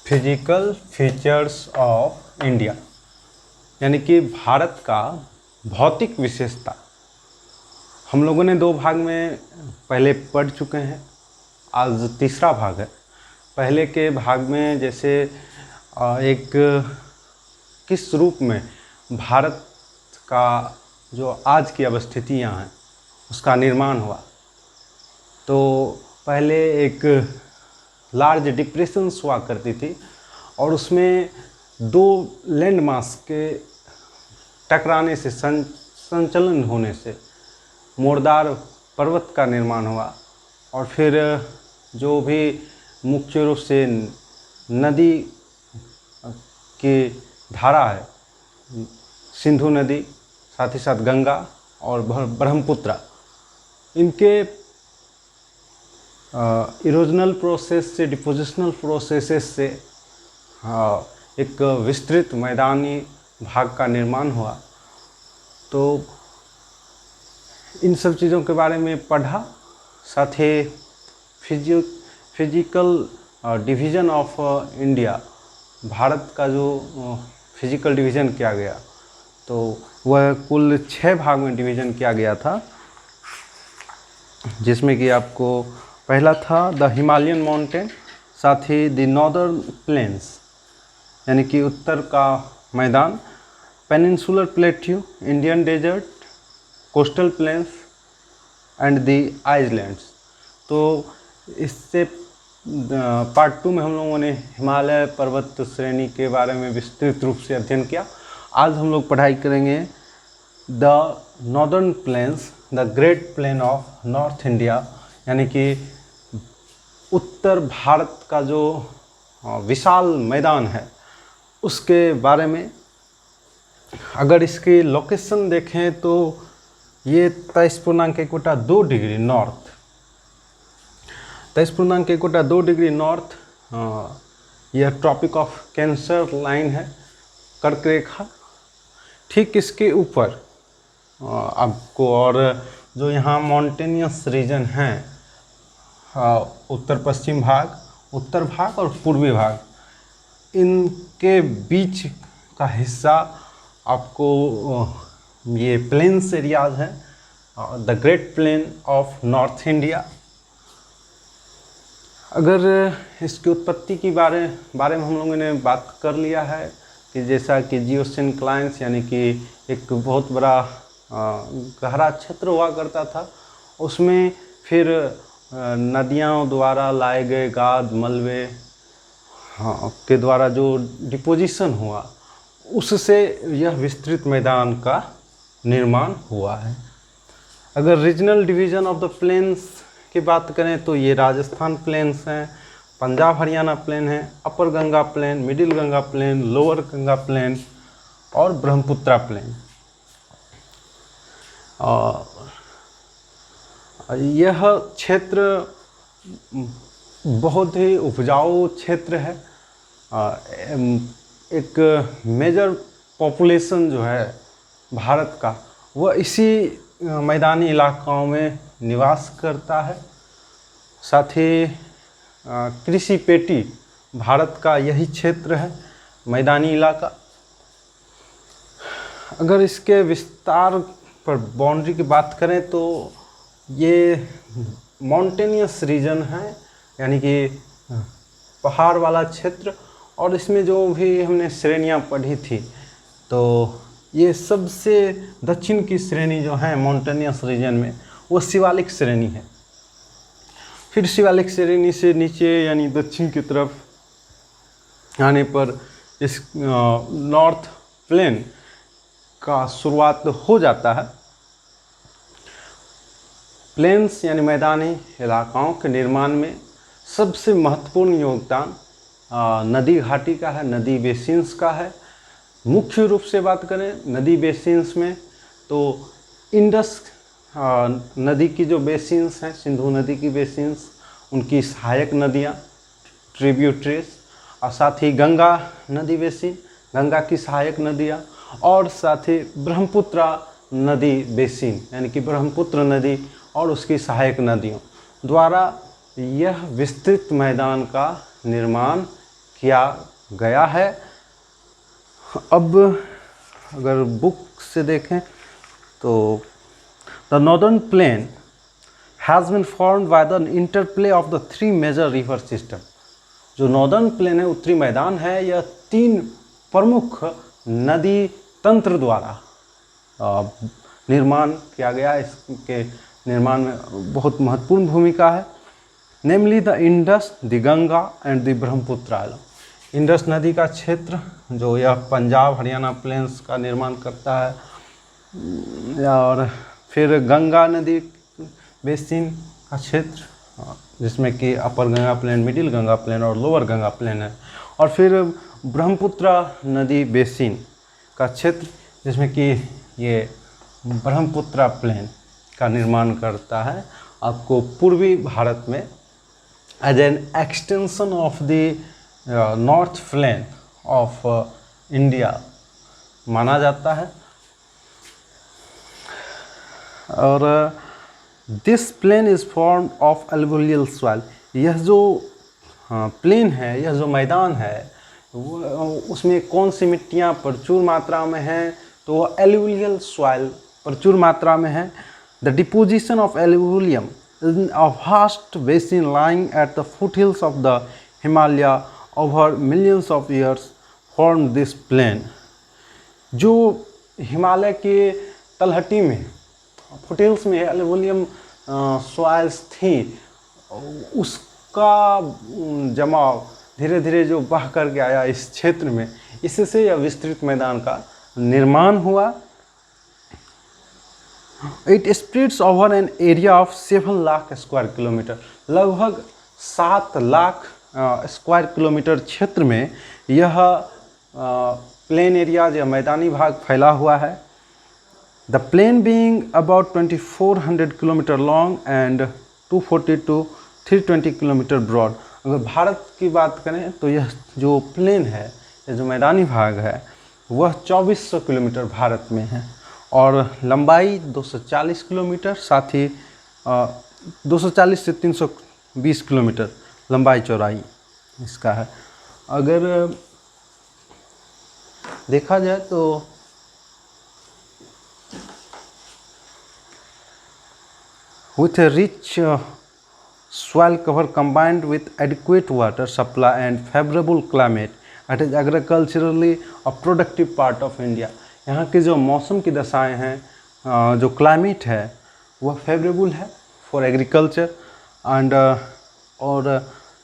Physical features of India, यानी कि भारत का भौतिक विशेषता। हम लोगों ने दो भाग में पहले पढ़ चुके हैं, आज तीसरा भाग है। पहले के भाग में जैसे एक किस रूप में भारत का जो आज की अवस्थितियाँ हैं उसका निर्माण हुआ, तो पहले एक लार्ज डिप्रेशंस हुआ करती थी और उसमें दो लैंडमास के टकराने से संचलन होने से मोरदार पर्वत का निर्माण हुआ। और फिर जो भी मुख्य रूप से नदी की धारा है, सिंधु नदी, साथ ही साथ गंगा और ब्रह्मपुत्र, इनके इरोजनल प्रोसेस से, डिपोजिशनल प्रोसेसेस से एक विस्तृत मैदानी भाग का निर्माण हुआ। तो इन सब चीज़ों के बारे में पढ़ा, साथ ही physical division of India, Bharat का जो फिजिकल डिवीज़न किया गया, तो वह कुल 6 भाग में डिवीज़न किया गया था, जिसमें कि आपको पहला था द हिमालयन माउंटेन, साथ ही द नॉर्दर्न प्लेन्स यानी कि उत्तर का मैदान, peninsular plateau, Indian desert, coastal plains and the islands. तो इससे पार्ट 2 में हम लोगों ने हिमालय पर्वत श्रेणी के बारे में विस्तृत रूप से अध्ययन किया। आज हम लोग पढ़ाई करेंगे the northern plains, the great plain of north India, यानी कि उत्तर भारत का जो विशाल मैदान है उसके बारे में। अगर इसकी लोकेशन देखें तो ये 23.1 डिग्री नॉर्थ, 23.1 डिग्री नॉर्थ, यह ट्रॉपिक ऑफ कैंसर लाइन है, कर्क रेखा। ठीक इसके ऊपर आपको और जो यहाँ माउंटेनियस रीजन हैं, उत्तर पश्चिम भाग, उत्तर भाग और पूर्वी भाग, इनके बीच का हिस्सा आपको ये प्लेन्स एरियाज हैं, the great plain of north India. अगर इसकी उत्पत्ति की बारे में हम लोगों ने बात कर लिया है कि जैसा कि जियोसिंक्लाइंस, यानी कि एक बहुत बड़ा गहरा क्षेत्र हुआ करता था, उसमें फिर नदियों द्वारा लाए गए गाद मलबे के द्वारा जो डिपोजिशन हुआ, उससे यह विस्तृत मैदान का निर्माण हुआ है। अगर regional division of the plains की बात करें तो ये राजस्थान प्लेन्स हैं, पंजाब हरियाणा प्लेन है, upper Ganga plain, middle Ganga plain, lower Ganga plain और ब्रह्मपुत्रा प्लेन। यह क्षेत्र बहुत ही उपजाऊ क्षेत्र है। एक मेजर पॉपुलेशन जो है भारत का, वह इसी मैदानी इलाकाओं में निवास करता है। साथ ही कृषि पेटी भारत का यही क्षेत्र है, मैदानी इलाका। अगर इसके विस्तार पर बाउंड्री की बात करें तो ये माउंटेनियस रीजन है, यानी कि पहाड़ वाला क्षेत्र। और इसमें जो भी हमने श्रेणियाँ पढ़ी थी, तो ये सबसे दक्षिण की श्रेणी जो है माउंटेनियस रीजन में, वो शिवालिक श्रेणी है। फिर शिवालिक श्रेणी से नीचे यानी दक्षिण की तरफ आने पर इस नॉर्थ प्लेन का शुरुआत हो जाता है। प्लेन्स यानी मैदानी इलाकाओं के निर्माण में सबसे महत्वपूर्ण योगदान नदी घाटी का है, नदी बेसिन्स का है। मुख्य रूप से बात करें नदी बेसिन्स में तो इंडस नदी की जो बेसिन्स हैं, सिंधु नदी की बेसिन्स, उनकी सहायक नदियाँ, ट्रिब्यूटरीज, और साथ ही गंगा नदी बेसिन, गंगा की सहायक नदियाँ, और साथ ही ब्रह्मपुत्रा नदी बेसिन यानी कि ब्रह्मपुत्र नदी और उसकी सहायक नदियों द्वारा यह विस्तृत मैदान का निर्माण किया गया है। अब अगर बुक से देखें तो the northern plain has been formed by the interplay of the 3 major river system. जो नॉर्दर्न प्लेन है, उत्तरी मैदान है, यह 3 प्रमुख नदी तंत्र द्वारा निर्माण किया गया। इसके निर्माण में बहुत महत्वपूर्ण भूमिका है। Namely the Indus, the Ganga and the Brahmaputra. Indus नदी का क्षेत्र जो यह पंजाब हरियाणा प्लेन्स का निर्माण करता है, और फिर गंगा नदी बेसिन का क्षेत्र जिसमें कि upper Ganga plain, middle Ganga plain और लोअर गंगा प्लेन है, और फिर ब्रह्मपुत्र नदी बेसिन का क्षेत्र जिसमें कि ये ब्रह्मपुत्र प्लेन का निर्माण करता है। आपको पूर्वी भारत में as an extension of the north plain of India माना जाता है। और this plain is formed of alluvial soil. यह जो प्लेन है, यह जो मैदान है, वो उसमें कौन सी मिट्टियाँ प्रचुर मात्रा में हैं, तो वो एलुवियल सॉइल प्रचुर मात्रा में है। The deposition of alluvium in a vast basin lying at the foothills of the Himalaya over millions of years form this plain. जो हिमालय के तलहटी में, फुटहिल्स में एलुविलियम सॉइल्स थी, उसका जमाव धीरे धीरे जो बह करके आया इस क्षेत्र में, इससे यह विस्तृत मैदान का निर्माण हुआ। It spreads over an area of 7 lakh square kilometre. लगभग 7 लाख स्क्वायर किलोमीटर क्षेत्र में यह प्लेन एरिया या मैदानी भाग फैला हुआ है। The plain being about 2400 kilometre long and 240 to 320 kilometre broad. अगर भारत की बात करें तो यह जो प्लेन है, यह जो मैदानी भाग है, वह 2400 किलोमीटर भारत में है, और लंबाई 240 किलोमीटर, साथ ही 240 से 320 किलोमीटर लंबाई चौड़ाई इसका है। अगर देखा जाए तो with a rich soil cover combined with adequate water supply and favorable climate, it is agriculturally a productive part of India. यहाँ के जो मौसम की दशाएं हैं, जो क्लाइमेट है, वह फेवरेबल है फॉर एग्रीकल्चर एंड और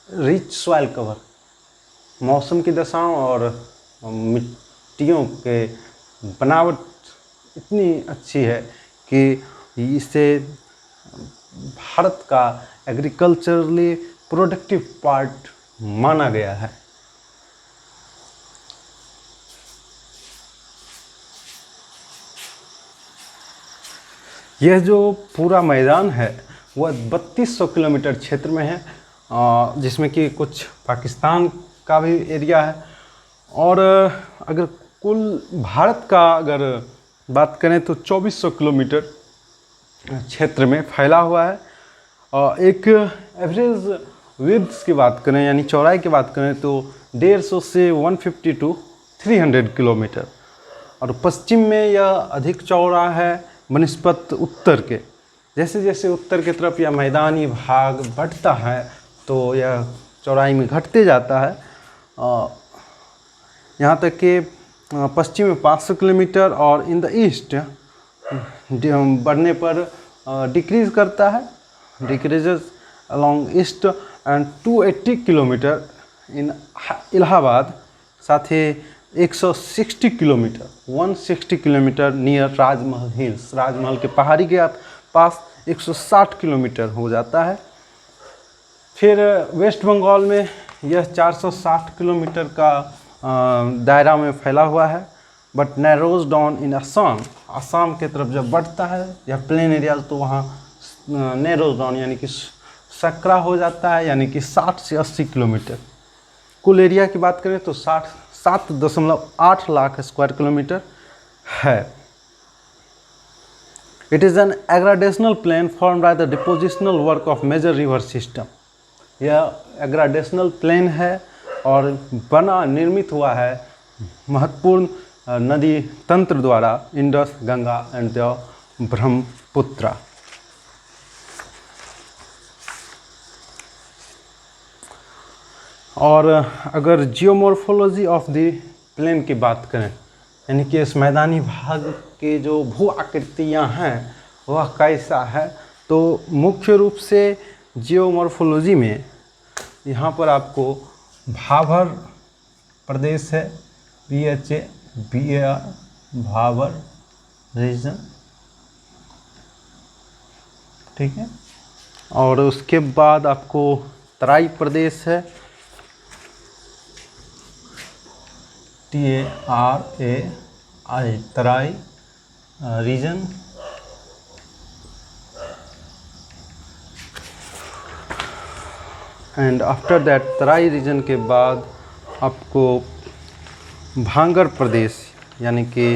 रिच सॉइल कवर। मौसम की दशाओं और मिट्टियों के बनावट इतनी अच्छी है कि इसे भारत का एग्रीकल्चरली प्रोडक्टिव पार्ट माना गया है। यह जो पूरा मैदान है वह 3200 किलोमीटर क्षेत्र में है, जिसमें कि कुछ पाकिस्तान का भी एरिया है। और अगर कुल भारत का अगर बात करें तो 2400 किलोमीटर क्षेत्र में फैला हुआ है। एक एवरेज विड्थ की बात करें, यानी चौड़ाई की बात करें, तो 150 से 150 to 300 किलोमीटर। और पश्चिम में यह अधिक चौड़ा है बनिस्पत उत्तर के। जैसे जैसे उत्तर की तरफ यह मैदानी भाग बढ़ता है तो यह चौड़ाई में घटते जाता है, यहाँ तक कि पश्चिम में 500 किलोमीटर और इन द ईस्ट बढ़ने पर डिक्रीज करता है, decreases along east and 280 kilometre इन इलाहाबाद, साथ ही 160 किलोमीटर 160 किलोमीटर नियर राजमहल हिल्स। राजमहल के पहाड़ी के पास 160 किलोमीटर हो जाता है। फिर वेस्ट बंगाल में यह 460 किलोमीटर का दायरा में फैला हुआ है, but narrows down in Assam. Assam के तरफ जब बढ़ता है यह प्लेन एरिया, तो वहाँ नैरोज डाउन यानी कि सकरा हो जाता है, यानी कि 60 से 80 किलोमीटर। कुल एरिया की बात करें तो 7.8 लाख स्क्वायर किलोमीटर है। It is an aggradational plain form by the depositional work of major river system. यह एग्राडेशनल प्लेन है और निर्मित हुआ है महत्वपूर्ण नदी तंत्र द्वारा, Indus, Ganga and the Brahmaputra. और अगर जियोमॉर्फोलॉजी ऑफ द प्लेन की बात करें, यानी कि इस मैदानी भाग के जो भू आकृतियाँ हैं वह कैसा है, तो मुख्य रूप से जियोमॉर्फोलॉजी में यहाँ पर आपको भाबर प्रदेश है, BHA भाबर रीजन, ठीक है। और उसके बाद आपको तराई प्रदेश है, TARAI Terai region. And after that Terai region के बाद आपको भांगर प्रदेश यानी कि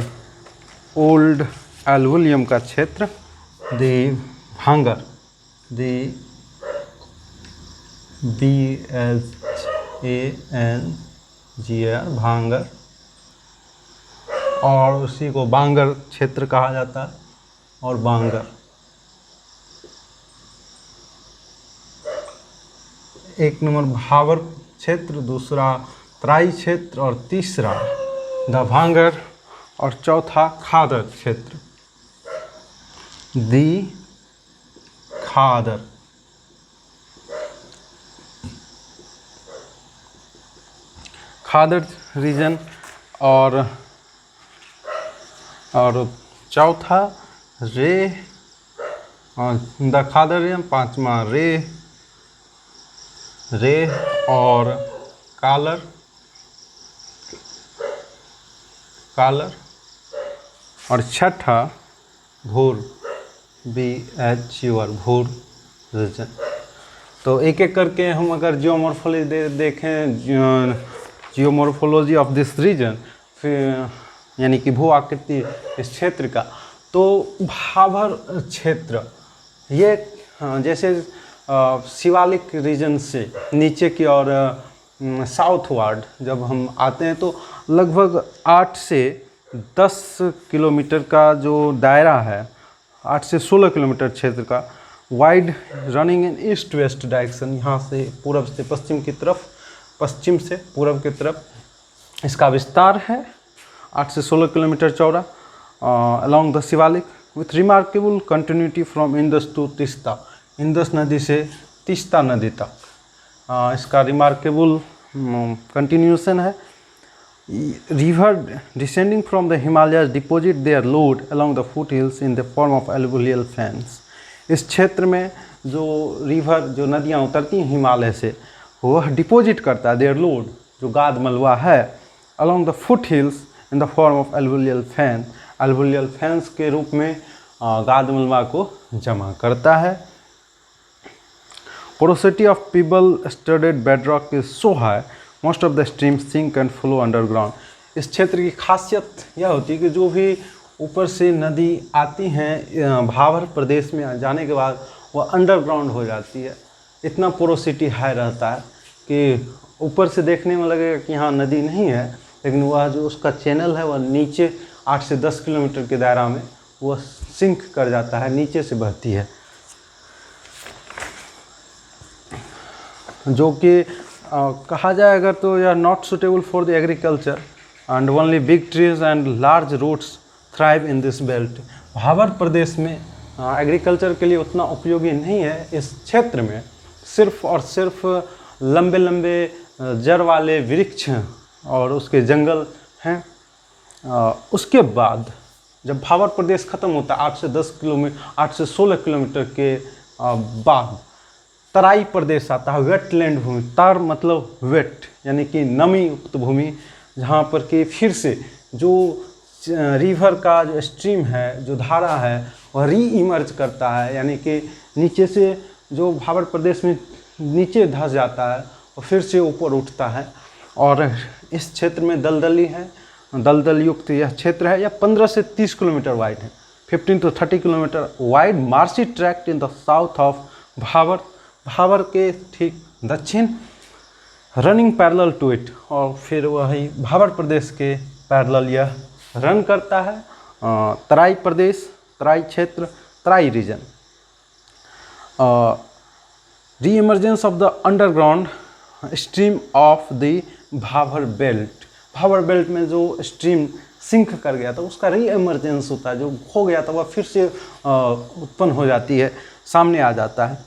ओल्ड एल्वुलियम का क्षेत्र, भांगर, BHANGR भांगर, और उसी को बांगर क्षेत्र कहा जाता है, और बांगर। एक नंबर भाबर क्षेत्र, दूसरा तराई क्षेत्र, और तीसरा द भांगर, और चौथा खादर क्षेत्र, दी खादर। खादर रीजन, और चौथा रे, द खादर रीजन, पांचवा रे और कालर, और छठा भूर, BHUR भूर रीजन। तो एक एक करके हम अगर जियोमॉर्फोलॉजी देखें, जियोमॉर्फोलॉजी ऑफ दिस रीजन, फिर यानी कि भू आकृति इस क्षेत्र का, तो भाबर क्षेत्र ये जैसे शिवालिक रीजन से नीचे की ओर साउथवार्ड जब हम आते हैं तो लगभग 8 से 10 किलोमीटर का जो दायरा है, 8 से 16 किलोमीटर क्षेत्र का, wide running in east west direction, यहाँ से पूरब से पश्चिम की तरफ, पश्चिम से पूरब की तरफ इसका विस्तार है, 8 से 16 किलोमीटर चौड़ा, along the Shivalik with remarkable continuity from Indus to Teesta, Indus नदी से तीस्ता नदी तक इसका रिमार्केबल कंटिन्यूशन है। River descending from the Himalayas deposit their load along the foothills in the form of alluvial fans. इस क्षेत्र में जो रिवर, जो नदियाँ उतरती हैं हिमालय से, वह डिपोजिट करता है देयर लोड, जो गाद मलबा है, along the foothills in the form of alluvial fan, alluvial fans के रूप में गाद मलबा को जमा करता है। Porosity of pebble studded bedrock is so high, most of the streams sink and flow underground. इस क्षेत्र की खासियत यह होती है कि जो भी ऊपर से नदी आती हैं भाबर प्रदेश में जाने के बाद वह अंडरग्राउंड हो जाती है। इतना पोरोसिटी हाई रहता है कि ऊपर से देखने में लगेगा कि यहाँ नदी नहीं है, लेकिन वह जो उसका चैनल है वह नीचे 8 से 10 किलोमीटर के दायरा में वह सिंक कर जाता है, नीचे से बहती है, जो कि कहा जाए अगर तो यह not suitable for the agriculture and only big trees and large roots thrive in this belt. Bhabar प्रदेश में एग्रीकल्चर के लिए उतना उपयोगी नहीं है। इस क्षेत्र में सिर्फ और सिर्फ लंबे लंबे जड़ वाले वृक्ष और उसके जंगल हैं। उसके बाद जब भाबर प्रदेश ख़त्म होता है 8 से 10 किलोमीटर, 8 से 16 किलोमीटर के बाद तराई प्रदेश आता है, वेटलैंड भूमि। तार मतलब वेट यानी कि नमी युक्त भूमि, जहाँ पर कि फिर से जो रिवर का जो स्ट्रीम है, जो धारा है, वह री इमर्ज करता है, यानी कि नीचे से जो भाबर प्रदेश में नीचे धंस जाता है और फिर से ऊपर उठता है। और इस क्षेत्र में दलदली है, दलदल युक्त यह क्षेत्र है। यह 15 से 30 किलोमीटर वाइड है, 15 to 30 kilometre wide marshy tract in the south of Bhabar. Bhabar के ठीक दक्षिण रनिंग पैरेलल टू इट, और फिर वही भाबर प्रदेश के पैरेलल यह रन करता है। तराई प्रदेश, तराई क्षेत्र, तराई रीजन। री emergence of the underground stream of the Bhabar belt, Bhabar belt में जो स्ट्रीम सिंक कर गया था उसका री इमर्जेंस होता है, जो खो गया था वह फिर से उत्पन्न हो जाती है, सामने आ जाता है।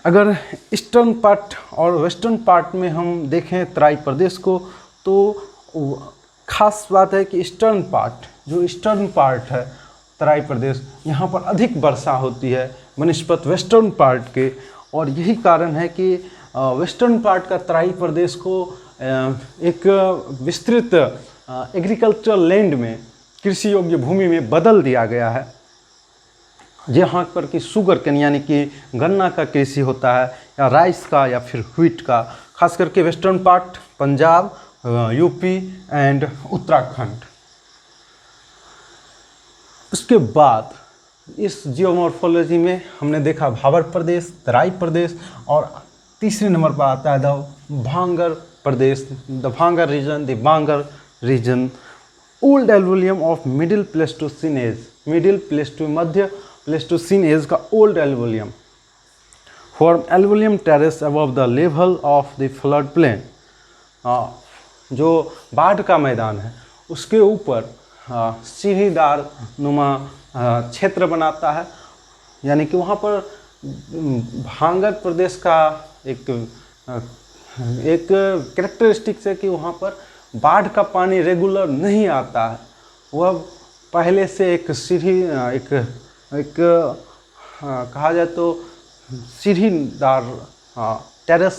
अगर ईस्टर्न पार्ट और वेस्टर्न पार्ट में हम देखें तराई प्रदेश को, तो खास बात है कि ईस्टर्न पार्ट, जो ईस्टर्न पार्ट है तराई प्रदेश, यहाँ पर अधिक वर्षा होती है बनस्पत वेस्टर्न पार्ट के, और यही कारण है कि वेस्टर्न पार्ट का तराई प्रदेश को एक विस्तृत एग्रीकल्चरल लैंड में, कृषि योग्य भूमि में बदल दिया गया है, जहाँ पर कि शुगर कैन यानी कि गन्ना का कृषि होता है, या राइस का, या फिर व्हीट का, खास करके western part Punjab, UP and Uttarakhand. उसके बाद इस जियोमॉर्फोलॉजी में हमने देखा भाबर प्रदेश, तराई प्रदेश, और तीसरे नंबर पर आता है द भांगर प्रदेश, the Bhangar region, the Bangar region. Old alluvium of middle pleistocene age, middle pleisto मध्य प्लेस्टोसीन एज का old alluvium, form alluvium terrace above the level of the flood plain, जो बाढ़ का मैदान है उसके ऊपर सीढ़ीदार नुमा क्षेत्र बनाता है, यानी कि वहाँ पर भांगर प्रदेश का एक कैरेक्टरिस्टिक्स है कि वहाँ पर बाढ़ का पानी रेगुलर नहीं आता है, वह पहले से एक सीढ़ी एक कहा जाए तो सीढ़ीदार टेरेस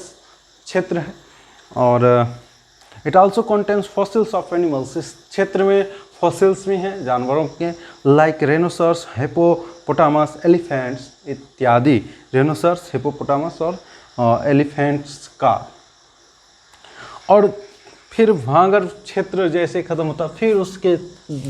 क्षेत्र है। और it also contains fossils of animals, इस क्षेत्र में फॉसिल्स भी हैं जानवरों के, लाइक रेनोसर्स, हिपोपोटामस, एलिफेंट्स इत्यादि, रेनोसर्स, हिपोपोटामस और एलिफेंट्स का। और फिर भांगर क्षेत्र जैसे ख़त्म होता, फिर उसके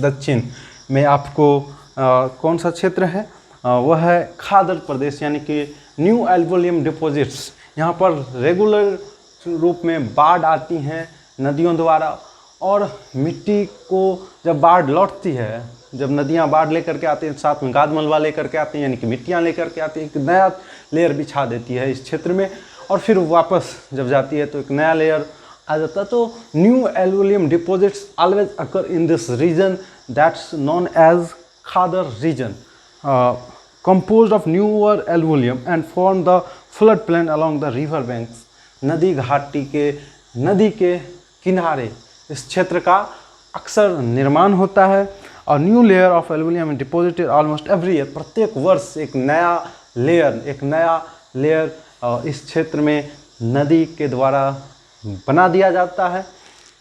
दक्षिण में आपको कौन सा क्षेत्र है, वह है खादर प्रदेश, यानी कि न्यू एल्वोलियम डिपॉजिट्स। यहाँ पर रेगुलर रूप में बाढ़ आती हैं नदियों द्वारा, और मिट्टी को जब बाढ़ लौटती है, जब नदियाँ बाढ़ लेकर के आती हैं, साथ में गाद मलबा लेकर के आती हैं, यानी कि मिट्टियाँ लेकर के आती हैं, एक नया लेयर बिछा देती है इस क्षेत्र में, और फिर वापस जब जाती है तो एक नया लेयर आ जाता है। तो new alluvium deposits always occur in this region that's known as Khadar region, composed of newer alluvium and form the flood plain along the river banks। नदी घाटी के, नदी के किनारे इस क्षेत्र का अक्सर निर्माण होता है, और new layer of alluvium deposited almost every year, प्रत्येक वर्ष एक नया लेयर इस क्षेत्र में नदी के द्वारा बना दिया जाता है।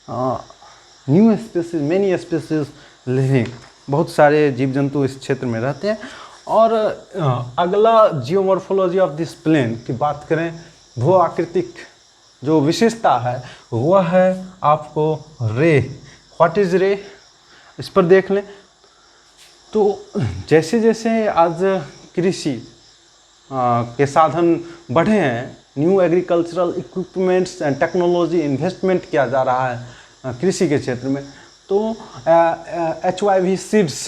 New species, many species living, बहुत सारे जीव जंतु इस क्षेत्र में रहते हैं। और अगला जियोमॉर्फोलॉजी ऑफ दिस प्लेन की बात करें, भू आकृतिक जो विशेषता है वह है आपको रे। व्हाट इज रे, इस पर देख लें तो जैसे जैसे आज कृषि के साधन बढ़े हैं, new agricultural equipments and technology investment किया जा रहा है कृषि के क्षेत्र में, तो HYV seeds,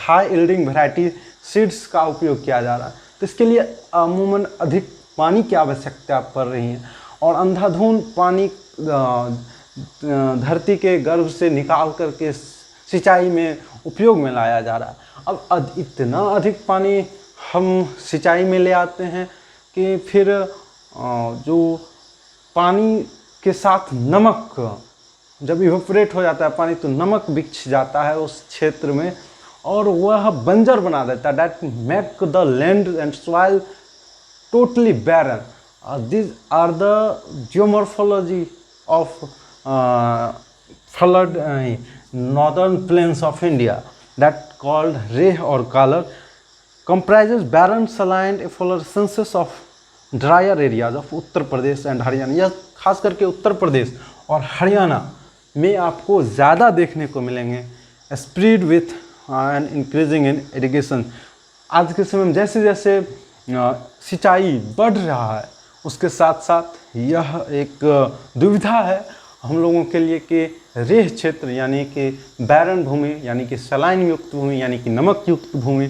high yielding variety seeds का उपयोग किया जा रहा है। तो इसके लिए अमूमन अधिक पानी की आवश्यकता पड़ रही है, और अंधाधुंध पानी धरती के गर्भ से निकाल करके सिंचाई में उपयोग में लाया जा रहा है। अब इतना अधिक पानी हम सिंचाई में ले आते हैं कि फिर जो पानी के साथ नमक जब इवेपोरेट हो जाता है पानी, तो नमक बिछ जाता है उस क्षेत्र में, और वह बंजर बना देता है। That make the land and soil totally barren. These are the geomorphology of flood northern plains of India that called ray or color, comprises barren saline efflorescences of drier areas of Uttar Pradesh and Haryana. यह खास करके उत्तर प्रदेश और हरियाणा में आपको ज़्यादा देखने को मिलेंगे। Spread with and increasing in irrigation. आज के समय में जैसे जैसे सिंचाई बढ़ रहा है उसके साथ साथ यह एक दुविधा है हम लोगों के लिए कि रेह क्षेत्र यानी कि बैरन भूमि यानी कि सलाइन युक्त भूमि यानी कि नमक युक्त भूमि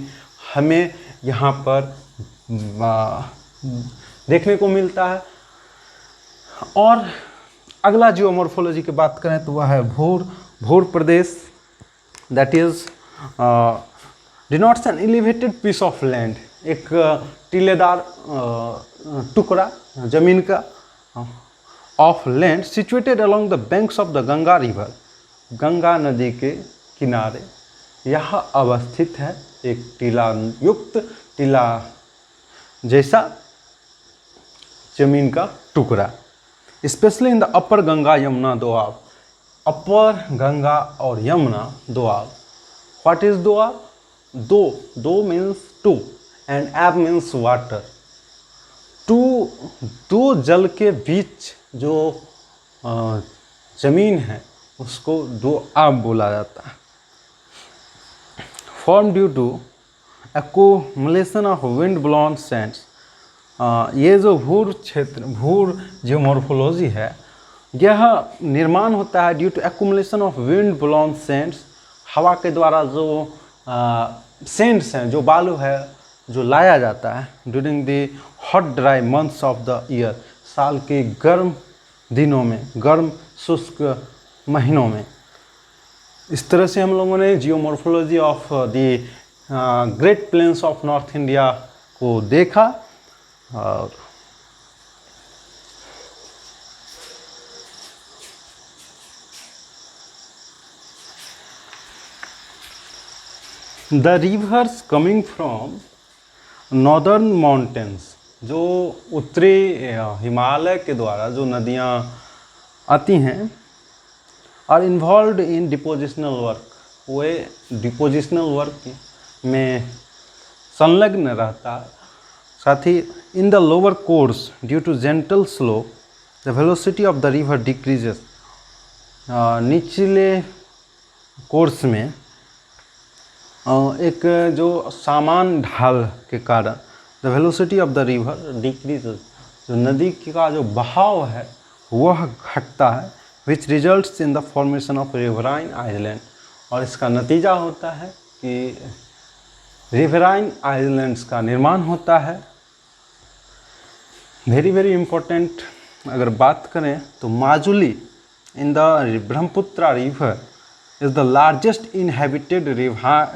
हमें यहाँ पर देखने को मिलता है। और अगला जियोमॉर्फोलॉजी की बात करें तो वह है भूर प्रदेश, that is denotes an elevated piece of land, एक टीलेदार टुकड़ा जमीन का of land situated along the banks of the Ganga river, Ganga नदी के किनारे यह अवस्थित है। एक टीला युक्त टीला जैसा जमीन का टुकड़ा, specially in the upper Ganga Yamuna Doab, upper Ganga और यमुना दोआब। What is Doab? दो मीन्स टू एंड एब मीन्स वाटर। दो जल के बीच जो जमीन है उसको दोआब बोला जाता है। Form due to accumulation of wind blown sands, ये जो भूर जियोमॉर्फोलॉजी है यह निर्माण होता है due to accumulation of wind blown sands, हवा के द्वारा जो सैंड्स हैं, जो बालू है जो लाया जाता है during the hot dry months of the year, साल के गर्म दिनों में, गर्म शुष्क महीनों में। इस तरह से हम लोगों ने geomorphology of the great plains of north India को देखा। और the rivers coming from northern mountains, जो उत्तरी हिमालय के द्वारा जो नदियाँ आती हैं, are involve in depositional work, वे डिपोजिशनल वर्क में संलग्न रहता है। साथ ही in the lower course due to gentle slope the velocity of the river decreases, निचले कोर्स में एक जो सामान ढाल के कारण the velocity of the river decreases, जो नदी का जो बहाव है वह घटता है, which results in the formation of riverine island, और इसका नतीजा होता है कि रिवराइन आइलैंड्स का निर्माण होता है। वेरी वेरी इम्पोर्टेंट अगर बात करें तो Majuli in the Brahmaputra river is the largest inhabited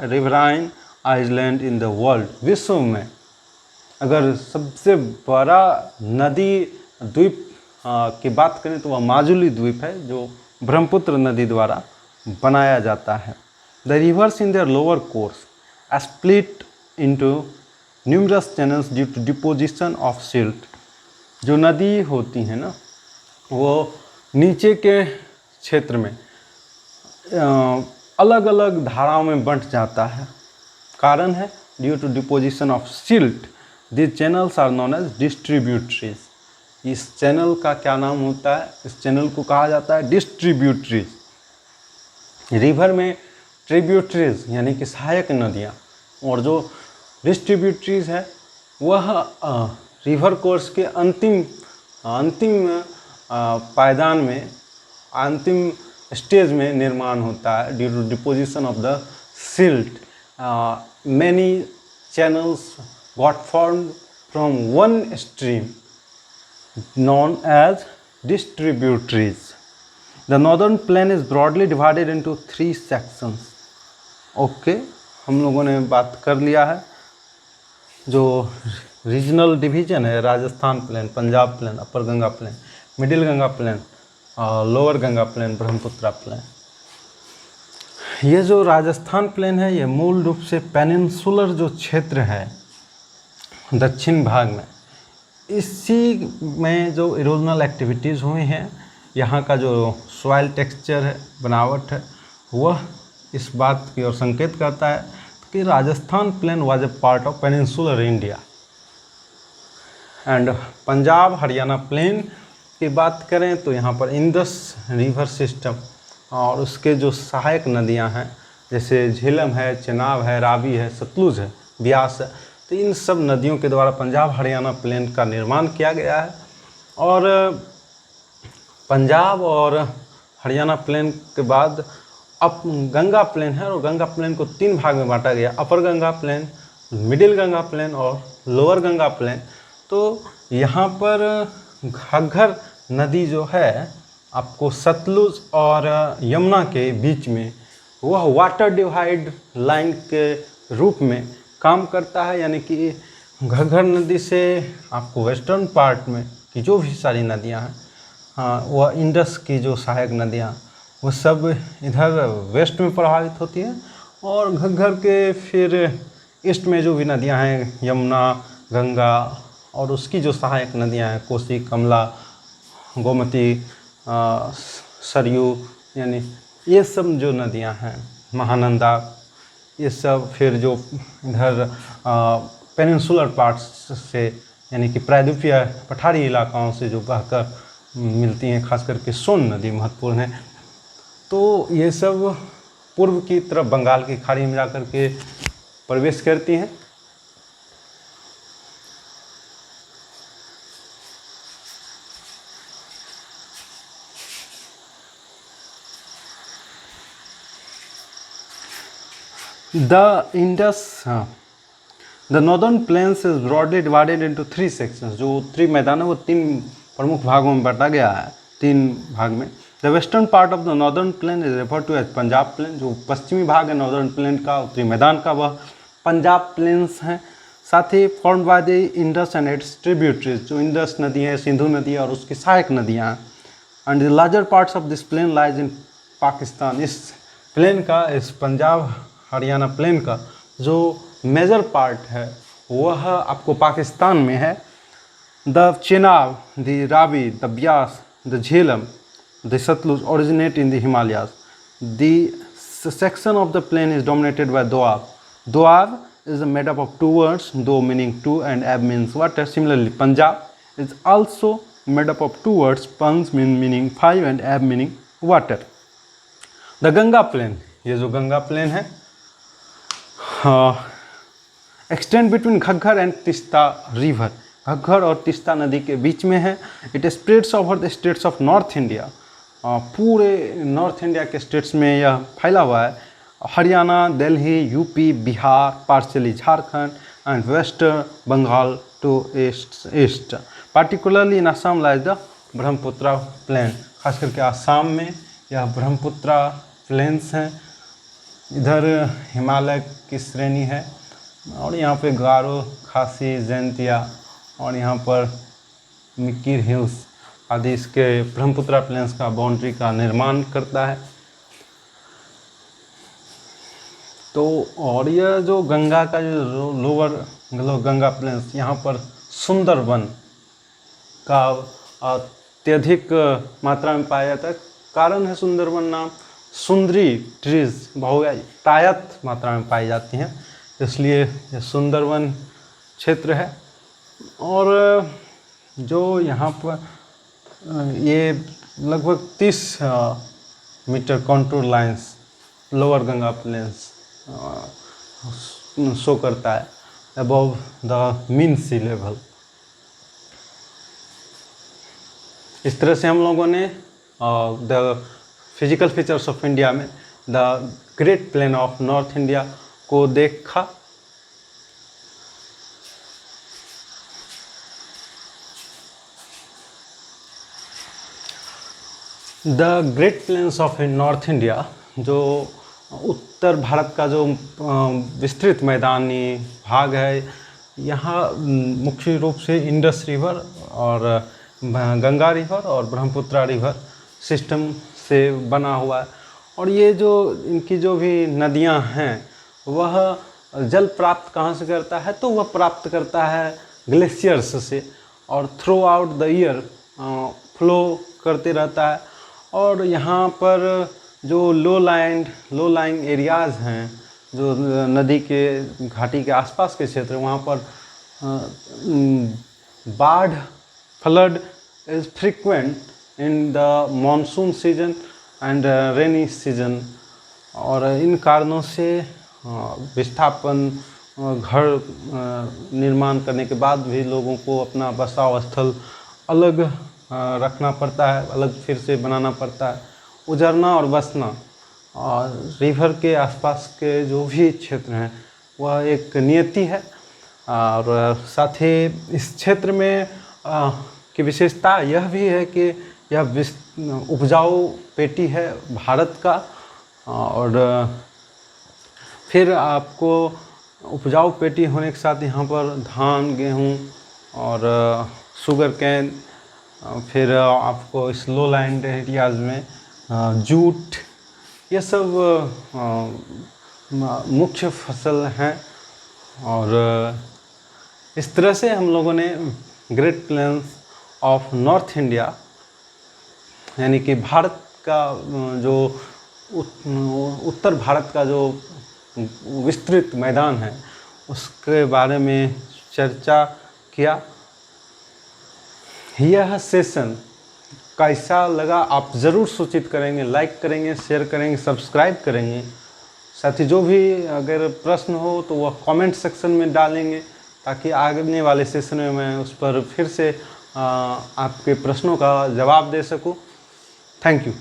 riverine island in the world. विश्व में अगर सबसे बड़ा नदी द्वीप की बात करें तो वह माजुली द्वीप है, जो ब्रह्मपुत्र नदी द्वारा बनाया जाता है। The rivers in their lower course split into numerous channels due to deposition of silt. जो नदी होती है ना, वो नीचे के क्षेत्र में अलग अलग धाराओं में बंट जाता है। कारण है due to deposition of silt. This channels are known as distributaries. इस चैनल का क्या नाम होता है? इस चैनल को कहा जाता है डिस्ट्रीब्यूटरीज। रिवर में ट्रिब्यूटरीज यानी कि सहायक नदियाँ, और जो डिस्ट्रीब्यूटरीज है वह रिवर कोर्स के अंतिम पायदान में, अंतिम स्टेज में निर्माण होता है due to deposition of the silt. Many channels got formed from one stream known as distributaries. The northern plain is broadly divided into 3 sections. Okay, हम लोगों ने बात कर लिया है जो रीजनल डिवीजन है, Rajasthan plain, Punjab plain, upper Ganga plain, middle Ganga plain, lower Ganga plain, Brahmaputra plain. ये जो राजस्थान प्लेन है ये मूल रूप से पेनिनसुलर जो क्षेत्र है दक्षिण भाग में, इसी में जो इरोजनल एक्टिविटीज़ हुई हैं, यहाँ का जो सॉइल टेक्सचर है, बनावट है, वह इस बात की ओर संकेत करता है कि Rajasthan plain was a part of peninsular India. And Punjab Haryana plain की बात करें तो यहाँ पर इंडस रिवर सिस्टम और उसके जो सहायक नदियाँ हैं जैसे झेलम है, चेनाब है, रावी है, सतलुज है, ब्यास है, तो इन सब नदियों के द्वारा पंजाब हरियाणा प्लेन का निर्माण किया गया है। और पंजाब और हरियाणा प्लेन के बाद अब गंगा प्लेन है, और गंगा प्लेन को 3 भाग में बांटा गया, upper Ganga plain, middle Ganga plain और लोअर गंगा प्लेन। तो यहाँ पर घग्गर नदी जो है आपको सतलुज और यमुना के बीच में वह वाटर डिवाइड लाइन के रूप में काम करता है, यानी कि घग्गर नदी से आपको वेस्टर्न पार्ट में की जो भी सारी नदियाँ हैं, हाँ, वह इंडस की जो सहायक नदियाँ वो सब इधर वेस्ट में प्रभावित होती हैं, और घग्गर के फिर ईस्ट में जो भी नदियाँ हैं, यमुना, गंगा और उसकी जो सहायक नदियाँ हैं, कोसी, कमला, गोमती, सरयू, यानी ये सब जो नदियाँ हैं, महानंदा, ये सब फिर जो इधर पेनिनसुलर पार्ट्स से यानी कि प्रायद्वीपीय पठारी इलाकाओं से जो बहकर मिलती हैं, खास करके सोन नदी महत्वपूर्ण है। तो ये सब पूर्व की तरफ बंगाल की खाड़ी में जाकर के प्रवेश करती हैं। The northern plains is broadly divided into 3 sections. जो उत्तरी मैदान है वो 3 प्रमुख भागों में बांटा गया है, 3 भाग में। The western part of the northern plain is refer to as Punjab plain. जो पश्चिमी भाग है नॉर्दर्न प्लेन का, उत्तरी मैदान का, वह पंजाब प्लेन्स हैं। साथ ही formed by the Indus and its tributaries. जो इंडस नदी है, सिंधु नदी है और उसकी सहायक नदियाँ हैं। And the larger parts of this plain lies in Pakistan. इस प्लेन का, इस पंजाब हरियाणा प्लेन का जो मेजर पार्ट है वह आपको पाकिस्तान में है। The Chenab, the Ravi, the Beas, the Jhelum, the Sutlej originate in the Himalayas. The section of the plain is dominated by Doab. Doab is made up of 2 words, Do meaning 2 and Ab means water. Similarly, Punjab is also made up of 2 words, Panj meaning 5 and Ab meaning water. The Ganga plain, ये जो Ganga plain है, extend between Ghaggar and Teesta river. Ghaggar और तीस्ता नदी के बीच में है। It spreads over the states of north India. पूरे नॉर्थ इंडिया के स्टेट्स में यह फैला हुआ है। Haryana, Delhi, UP, Bihar, partially Jharkhand and West Bengal to east. Particularly in Assam lies the Brahmaputra plain. खास करके आसाम में यह ब्रह्मपुत्रा प्लेन्स हैं। इधर हिमालय की श्रेणी है, और यहाँ पे गारो, खासी, जैंतिया और यहाँ पर मिक्की हिल्स आदि इसके ब्रह्मपुत्रा प्लेन्स का बाउंड्री का निर्माण करता है। तो और यह जो गंगा का जो लोअर गंगा प्लेन्स, यहाँ पर सुंदरवन का अत्यधिक मात्रा में पाया जाता है। कारण है सुंदरवन नाम, सुंदरी ट्रीज बहुतायत मात्रा में पाई जाती हैं, इसलिए यह सुंदरवन क्षेत्र है। और जो यहाँ पर ये लगभग 30 metre contour lines lower Ganga plains show करता है above the mean sea level. इस तरह से हम लोगों ने the physical features of India में the great plain of north India को देखा। The great plains of north India, जो उत्तर भारत का जो विस्तृत मैदानी भाग है, यहाँ मुख्य रूप से इंडस रिवर और गंगा रिवर और ब्रह्मपुत्रा रिवर सिस्टम से बना हुआ है। और ये जो इनकी जो भी नदियाँ हैं वह जल प्राप्त कहाँ से करता है, तो वह प्राप्त करता है ग्लेशियर्स से, और through out the year flow करते रहता है। और यहाँ पर जो लो लाइंग एरियाज़ हैं, जो नदी के घाटी के आसपास के क्षेत्र, वहाँ पर बाढ़, flood is frequent in the monsoon season and rainy season. और इन कारणों से विस्थापन, घर निर्माण करने के बाद भी लोगों को अपना बसाव स्थल अलग रखना पड़ता है, अलग फिर से बनाना पड़ता है। उजरना और बसना और रिवर के आसपास के जो भी क्षेत्र हैं वह एक नियति है। और साथ ही इस क्षेत्र में की विशेषता यह भी है कि यह उपजाऊ पेटी है भारत का। और फिर आपको उपजाऊ पेटी होने के साथ यहाँ पर धान, गेहूँ और शुगर कैन, फिर आपको स्लो लैंड एरियाज़ में जूट, ये सब मुख्य फसल हैं। और इस तरह से हम लोगों ने great plains of north India यानी कि भारत का जो उत्तर भारत का जो विस्तृत मैदान है उसके बारे में चर्चा किया। यह सेशन कैसा लगा आप ज़रूर सूचित करेंगे, लाइक करेंगे, शेयर करेंगे, सब्सक्राइब करेंगे। साथ ही जो भी अगर प्रश्न हो तो वह कमेंट सेक्शन में डालेंगे ताकि आगे वाले सेशन में मैं उस पर फिर से आपके प्रश्नों का जवाब दे सकूं। Thank you.